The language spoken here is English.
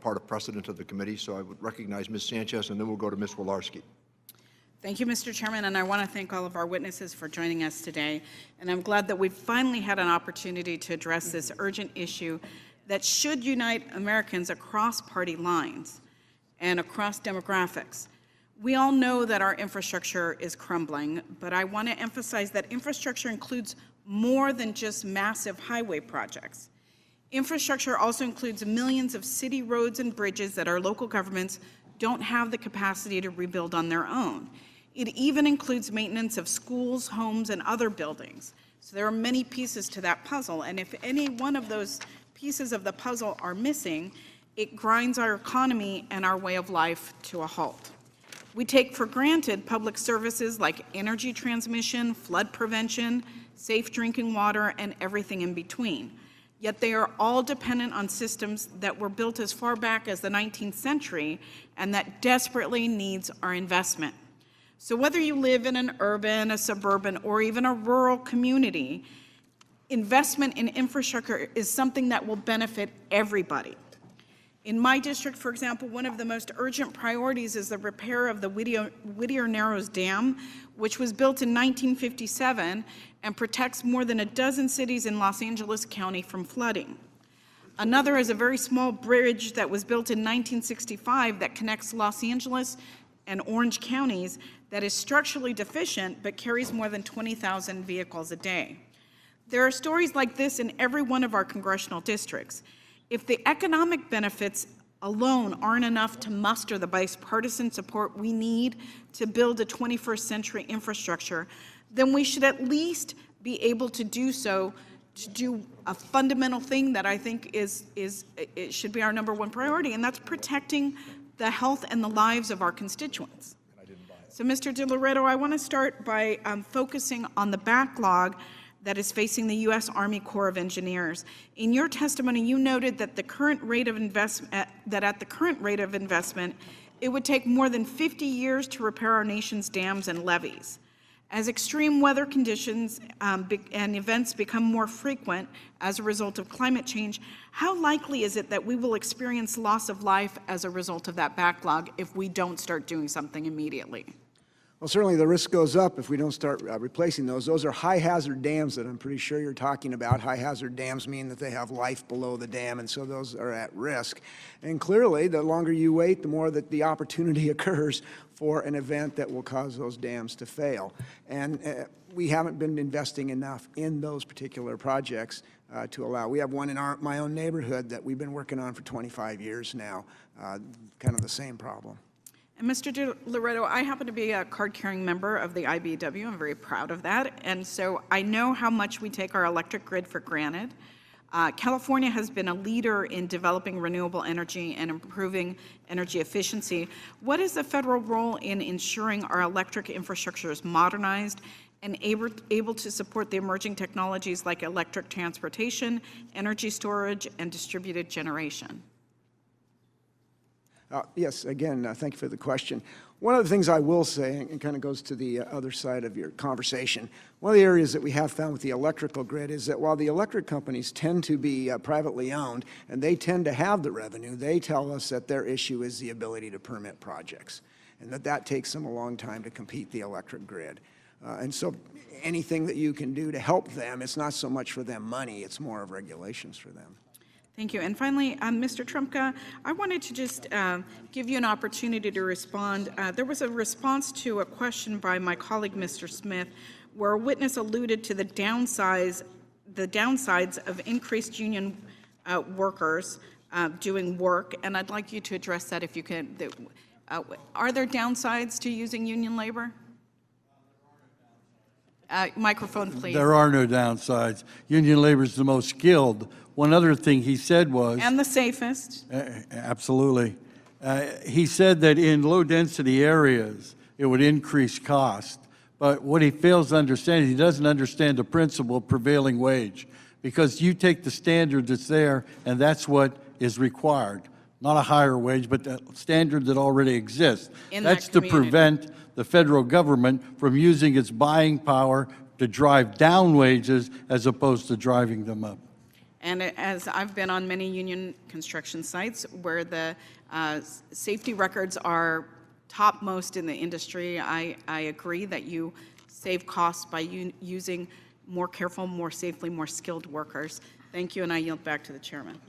part of precedent of the committee. So I would recognize Ms. Sanchez, and then we'll go to Ms. Wolarski. Thank you, Mr. Chairman, and I want to thank all of our witnesses for joining us today. And I'm glad that we've finally had an opportunity to address this urgent issue that should unite Americans across party lines and across demographics. We all know that our infrastructure is crumbling, but I want to emphasize that infrastructure includes more than just massive highway projects. Infrastructure also includes millions of city roads and bridges that our local governments don't have the capacity to rebuild on their own. It even includes maintenance of schools, homes, and other buildings. So there are many pieces to that puzzle, and if any one of those pieces of the puzzle are missing, it grinds our economy and our way of life to a halt. We take for granted public services like energy transmission, flood prevention, safe drinking water, and everything in between. Yet they are all dependent on systems that were built as far back as the 19th century and that desperately needs our investment. So whether you live in an urban, a suburban, or even a rural community, investment in infrastructure is something that will benefit everybody. In my district, for example, one of the most urgent priorities is the repair of the Whittier Narrows Dam, which was built in 1957 and protects more than a dozen cities in Los Angeles County from flooding. Another is a very small bridge that was built in 1965 that connects Los Angeles and Orange counties that is structurally deficient but carries more than 20,000 vehicles a day. There are stories like this in every one of our congressional districts. If the economic benefits alone aren't enough to muster the bipartisan support we need to build a 21st century infrastructure, then we should at least be able to do so, to do a fundamental thing that I think it should be our #1 priority, and that's protecting the health and the lives of our constituents. So, Mr. DiLoretto, I want to start by focusing on the backlog that is facing the U.S. Army Corps of Engineers. In your testimony, you noted that at the current rate of investment, it would take more than 50 years to repair our nation's dams and levees. As extreme weather conditions and events become more frequent as a result of climate change, how likely is it that we will experience loss of life as a result of that backlog if we don't start doing something immediately? Well, certainly the risk goes up if we don't start replacing those. Those are high-hazard dams that I'm pretty sure you're talking about. High-hazard dams mean that they have life below the dam, and so those are at risk. And clearly, the longer you wait, the more that the opportunity occurs for an event that will cause those dams to fail. And we haven't been investing enough in those particular projects to allow. We have one in my own neighborhood that we've been working on for 25 years now, kind of the same problem. And Mr. DiLoretto, I happen to be a card-carrying member of the IBEW. I'm very proud of that. And so I know how much we take our electric grid for granted. California has been a leader in developing renewable energy and improving energy efficiency. What is the federal role in ensuring our electric infrastructure is modernized and able to support the emerging technologies like electric transportation, energy storage, and distributed generation? Yes, again, thank you for the question. One of the things I will say, and kind of goes to the other side of your conversation, one of the areas that we have found with the electrical grid is that while the electric companies tend to be privately owned and they tend to have the revenue, they tell us that their issue is the ability to permit projects, and that takes them a long time to compete the electric grid. And so anything that you can do to help them, it's not so much for them money, it's more of regulations for them. Thank you. And finally, Mr. Trumka, I wanted to just give you an opportunity to respond. There was a response to a question by my colleague, Mr. Smith, where a witness alluded to the downsides of increased union workers doing work, and I'd like you to address that if you can. Are there downsides to using union labor? Microphone, please. There are no downsides. Union labor is the most skilled. One other thing he said was... And the safest. Absolutely. He said that in low-density areas, it would increase cost. But what he fails to understand is he doesn't understand the principle of prevailing wage. Because you take the standard that's there, and that's what is required. Not a higher wage, but the standard that already exists. That's to prevent the federal government from using its buying power to drive down wages as opposed to driving them up. And as I've been on many union construction sites where the safety records are topmost in the industry, I agree that you save costs by using more careful, more safely, more skilled workers. Thank you, and I yield back to the chairman.